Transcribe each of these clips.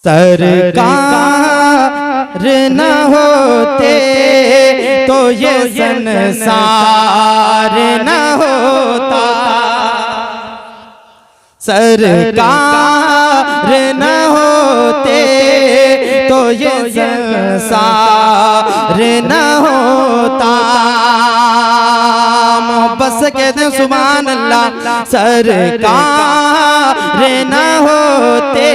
सरकार न होते तो ये संसार न होता, सरकार न होते तो ये संसार न होता। बस कहते हैं सुभान अल्लाह। सरकार न होते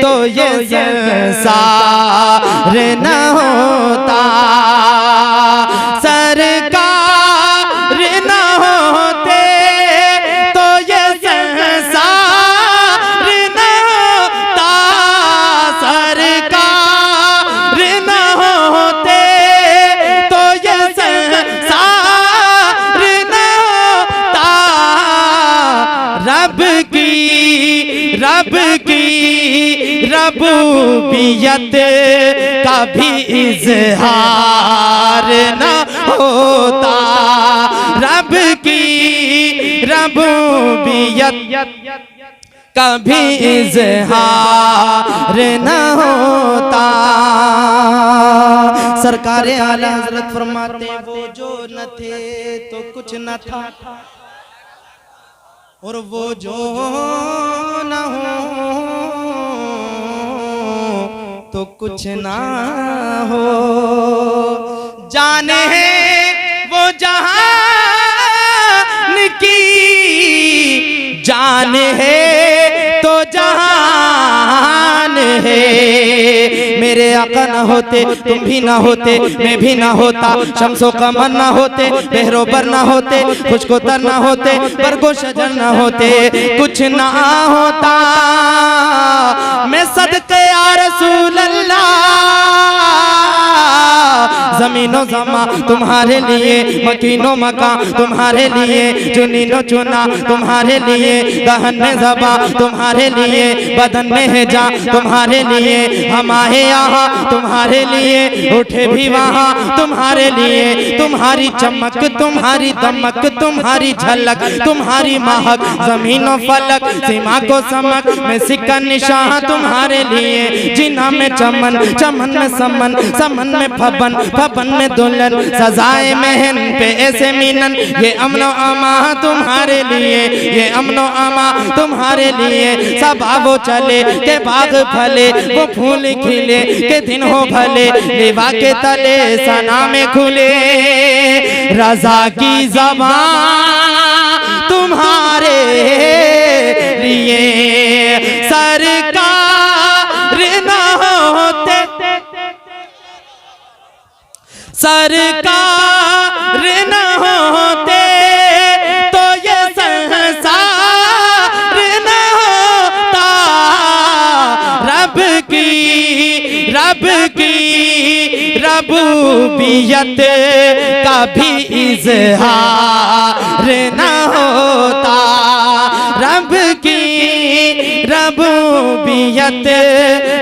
तो ये संसार न होता, सरकार न होते तो ये संसार न होता, सरकार न होते तो ये संसार न होता। रबूबियत का भी इजहार न होता, रब की रबूबियत का भी इजहार न होता। सरकारे आला हजरत फरमाते वो जो न थे तो कुछ न था, और वो जो न हो तो कुछ ना हो। जाने है वो जहान की जान है तो जहान है। मेरे आका न होते तुम भी ना होते, मैं भी ना होता, शम्सो कमर ना होते, बहरोबर ना होते, खुशको तर ना होते, बरगो शजर ना होते, कुछ ना होता। मैं सदके या रसूल अल्लाह, ज़मीनो ज़मा तुम्हारे लिए, मकीनो मका तुम्हारे लिए, चुनीनो चुना तुम्हारे लिए, दहन में ज़बा तुम्हारे लिए, बदन में है जा तुम्हारे लिए, हम आए यहाँ तुम्हारे लिए, उठे भी वहाँ तुम्हारे लिए। तुम्हारी चमक तुम्हारी दमक तुम्हारी झलक तुम्हारी महक, ज़मीनो फलक सीमा को समक, मैं सिक्का निशान तुम्हारे लिए। जिन्हा में चमन चमन में समन समन में फबन फबन में दुल्हन, सजाए महन पे ऐसे मीनन। ये अमनो अमा तुम्हारे लिए, ये अमनो अमा तुम्हारे लिए। सब वो चले के बाग फले, वो फूल खिले के दिन हो भले, लेवा के तले सना में खुले। रजा की ज़बान तुम्हारे लिए, सरकार न होते सरकार न होते तो ये संसार न होता। रब की रबूबियत का भी इजहार न होता, रब की रबूबियत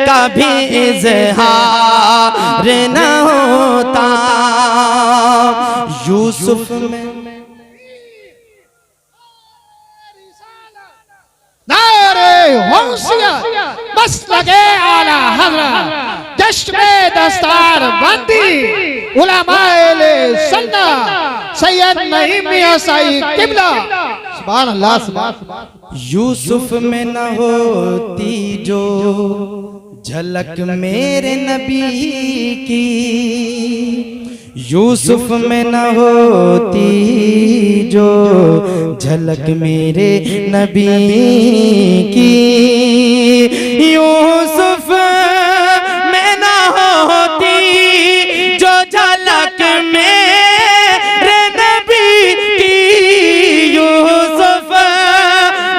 का भी इजहार न होता। यूसुफ में नारे होशियार बस लगे आला हज़रत, जश्न में दस्तार बंदी उलमाए सन्ना, सैयद नईम मियां साई किबला। सुभान अल्लाह सुभान। यूसुफ में न होती जो झलक मेरे नबी की, यूसुफ में न होती जो झलक मेरे नबी की, यूसुफ में न होती जो झलक मेरे नबी की, यूसुफ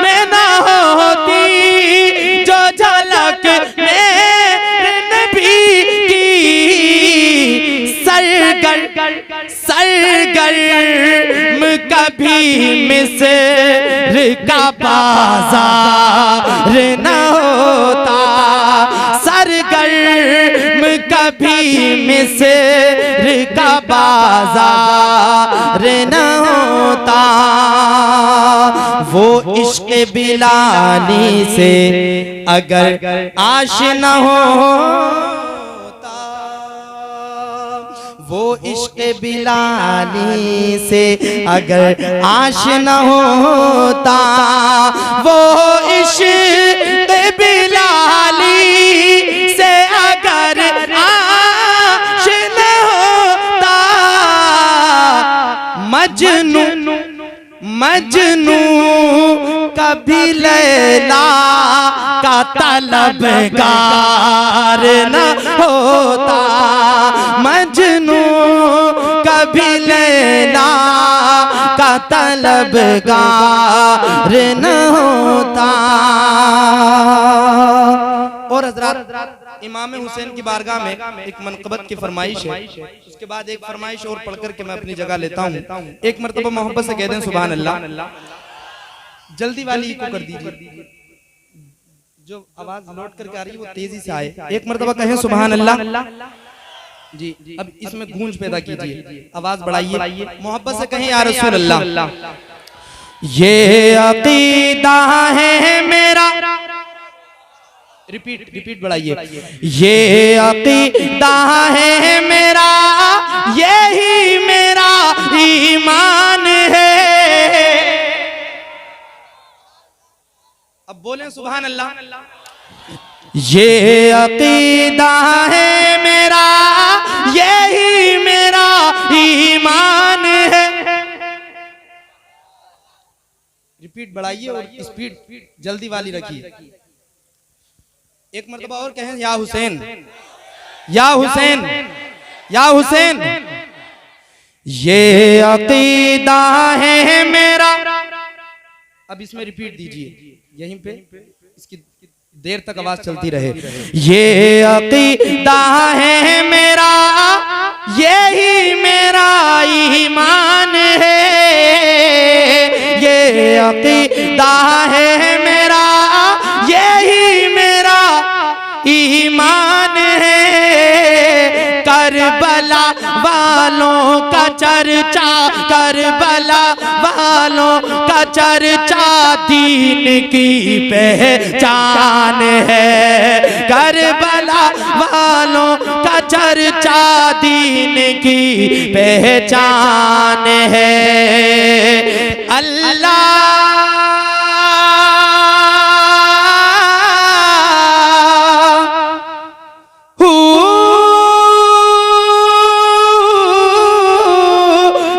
में न होती जो झलक मेरे नबी की। सरगर्म कभी मिस्र का बाजार न होता, सरगर्म कभी मिस्र का बाजार न होता। वो इश्क बिलाली से अगर आशिना होता, वो इश्क बिलाली से अगर आशिना होता, वो इश्क बिलाली से अगर आशिना होता, मजनू कभी लैला का तलबगार न होता, मजनू कभी लैला का तलबगार न होता। और हज़रात, इमाम हुसैन की बारगाह में एक मनक़बत की फरमाइश है, उसके बाद एक फरमाइश और पढ़कर के मैं अपनी जगह लेता हूँ। एक मरतबा मोहब्बत से कह दें सुभान अल्लाह। जल्दी वाली को कर दीजिए, जो आवाज लौट करके आ रही है वो तेजी से आए। एक मरतबा कहें सुभान अल्लाह जी। अब इसमें गूंज पैदा कीजिए, आवाज बढ़ाइए, मोहब्बत से कहें या रसूल अल्लाह। ये अकीदा है मेरा, रिपीट बढ़ाइए, ये अकीदा है मेरा, यही मेरा ईमान है। अब बोलें सुभान अल्लाह। ये अकीदा है मेरा, यही मेरा ईमान है। रिपीट बढ़ाइए और स्पीड जल्दी वाली रखिए। एक मरतबा और कहें या हुसैन, या हुसैन, या हुसैन। ये अकीदा है मेरा, अब इसमें रिपीट दीजिए, यहीं पे इसकी देर तक आवाज चलती रहे। ये अकीदा है मेरा, यही मेरा ईमान है। ये अकीदा है मेरा, यही मेरा ईमान है। करबला वालों का चर्चा, करबला वालों का चर्चा दीन की पहचान है। करबला वालों का चर्चा दीन की पहचान है। अल्लाह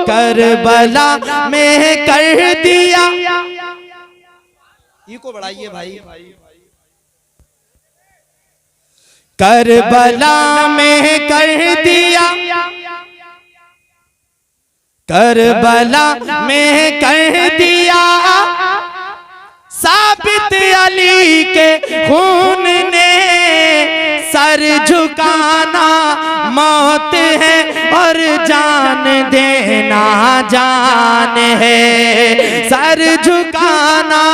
करबला में कर दिया, ये को बढ़ाइए भाई, करबला में कर दिया, करबला में कर दिया, साबित अली के खून ने सर झुकाना मौत है और जान देना जान है। सर झुकाना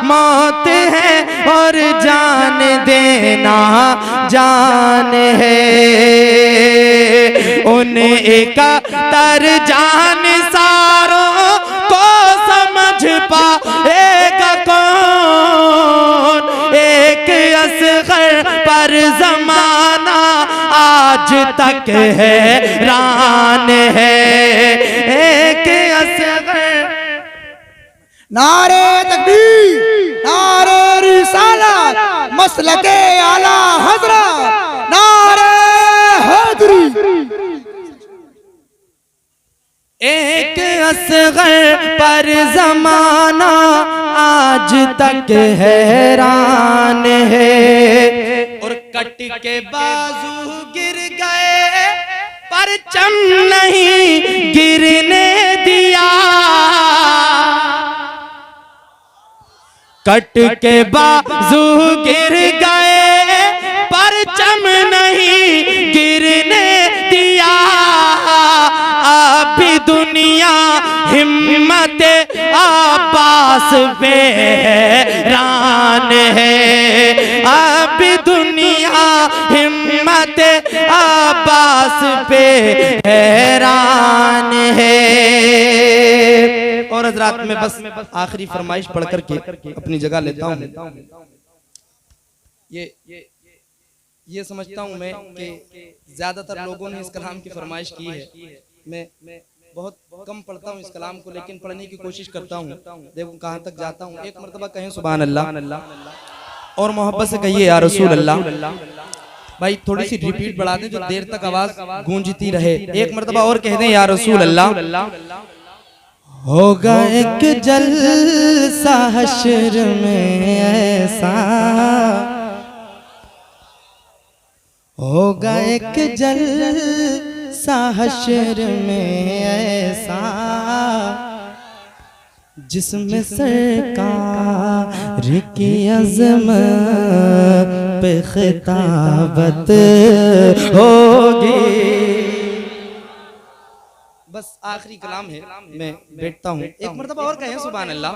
मौत है और जान देना जान है। उन इकहत्तर जान सारों को समझ पाएगा कौन, एक असगर पर जमाना आज तक हैरान है। एक असगर। नारे तकबीर, नारे रिसालत, मसलके आला हज़रत, नारे हैदरी। एक असगर पर जमाना आज तक हैरान है। और कट के बाजू गिर गए, परचम नहीं गिरने दिया। कट के बाजू गिर गए, परचम नहीं गिरने दिया। अब दुनिया हिम्मत अब्बास पे हैरान है। अब दुनिया हिम्मत अब्बास पे हैरान है। और हजरात मैं बस आखिरी फरमाइश पढ़ करके अपनी जगह लेता हूँ। ये समझता हूँ मैं कि ज्यादातर लोगों ने इस कलाम की फरमाइश की है। मैं बहुत कम पढ़ता हूँ इस कलाम को, लेकिन पढ़ने की कोशिश करता हूँ, देखो कहाँ तक जाता हूँ। एक मरतबा कहें सुभान अल्लाह और मोहब्बत से कहिए या रसूल अल्लाह। भाई थोड़ी सी रिपीट बढ़ा दें जो देर तक आवाज गूंजती रहे। एक मरतबा और कह दें या रसूल अल्लाह। होगा एक जलसा हश्र में ऐसा, होगा एक जलसा हश्र में ऐसा, जिसमें सरकार की अज़मत पे खिताबत होगी। बस आखिरी कलाम है, मैं बैठता हूँ। एक मरतबा और कहें सुभान अल्लाह।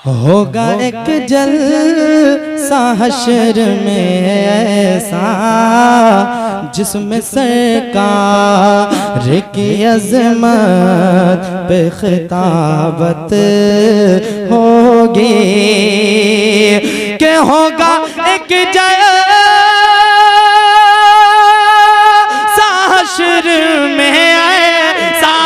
होगा एक जलसा हश्र में ऐसा, जिसमें सरकार की अज़मत पे खिताबत होगी। के होगा एक जलसा हश्र में ऐसा,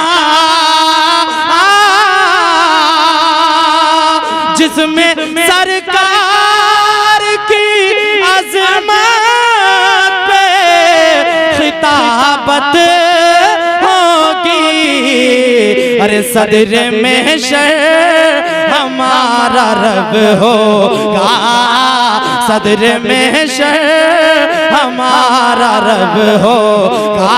जिसमें सरकार की अज़मत पे खिताबत होगी। अरे सदर में शर हमारा रब होगा, सदर में शर हमारा रब होगा।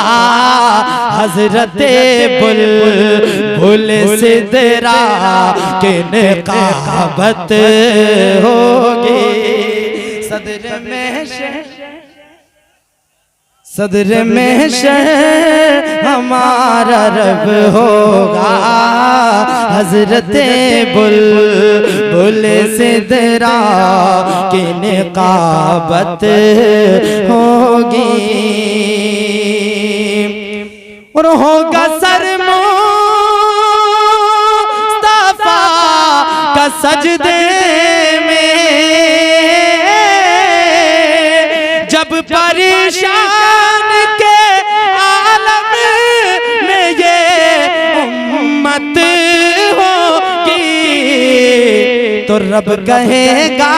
हजरते बुलबुल सिदरा के निकाबत होगी। सदर में सदर में शहर हमारा रब होगा। हजरते बुलबुल सिदरा की निकाबत होगी। और होगा सर मुस्तफा का सजदे में, जब परेशान के आलम में ये उम्मत होगी, तो रब कहेगा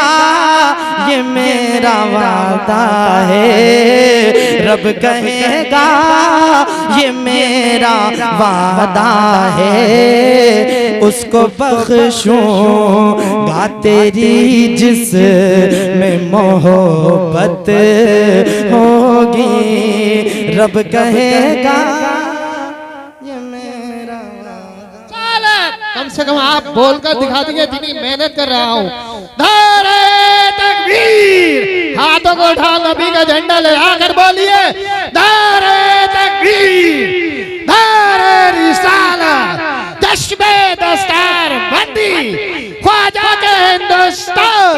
ये मेरा वादा है। रब कहेगा ये मेरा वादा है, उसको बख्शूंगा तेरी जिसमें मोहब्बत होगी। रब कहेगा ये मेरा वादा। कम से कम आप बोलकर दिखा दीजिए, इतनी मेहनत कर रहा हूँ। नारे तकबीर, हाथों को उठा नबी का झंडा लगाकर बोलिए नारे तकबीर, नारे रिसालत, जश्बे दस्तार बंदी, ख्वाजा के हिंदुस्तान,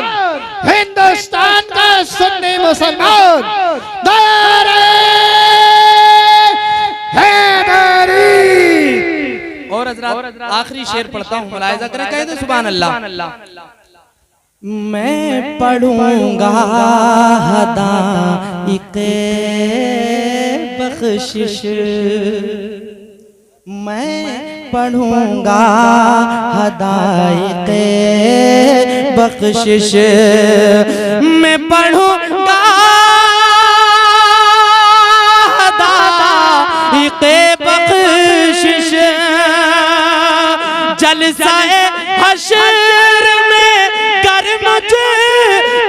हिंदुस्तान का सुन्नी मुसलमान, नारे हैदरी। और हजरात आखिरी शेर पढ़ता हूँ, मुलाहिजा करें, कह दे सुभान अल्लाह। मैं पढ़ूंगा हदाइक़े बख्शिश, मैं पढ़ूंगा हदाइक़े बख्शिश, मैं पढ़ूंगा हदाइक़े बख्शिश, जलसाए हश्र में कर मुझे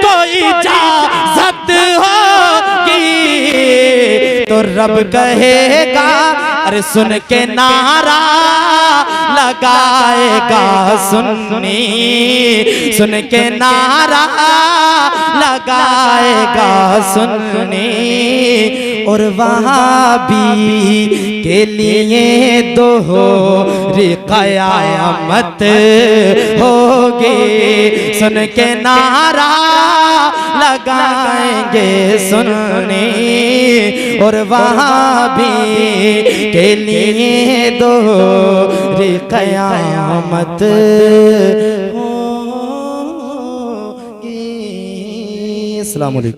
कोई इजाजत होगी, तो रब कहेगा अरे सुन के नारा लगाएगा सुन्नी, सुन के नारा लगाएगा सुन्नी, और वहाबी के लिए दोहरी क़यामत होगी। सुन के नारा लगाएंगे सुनने और वहाबी के लिए दो क़यामत होगी। अस्सलाम वालेकुम।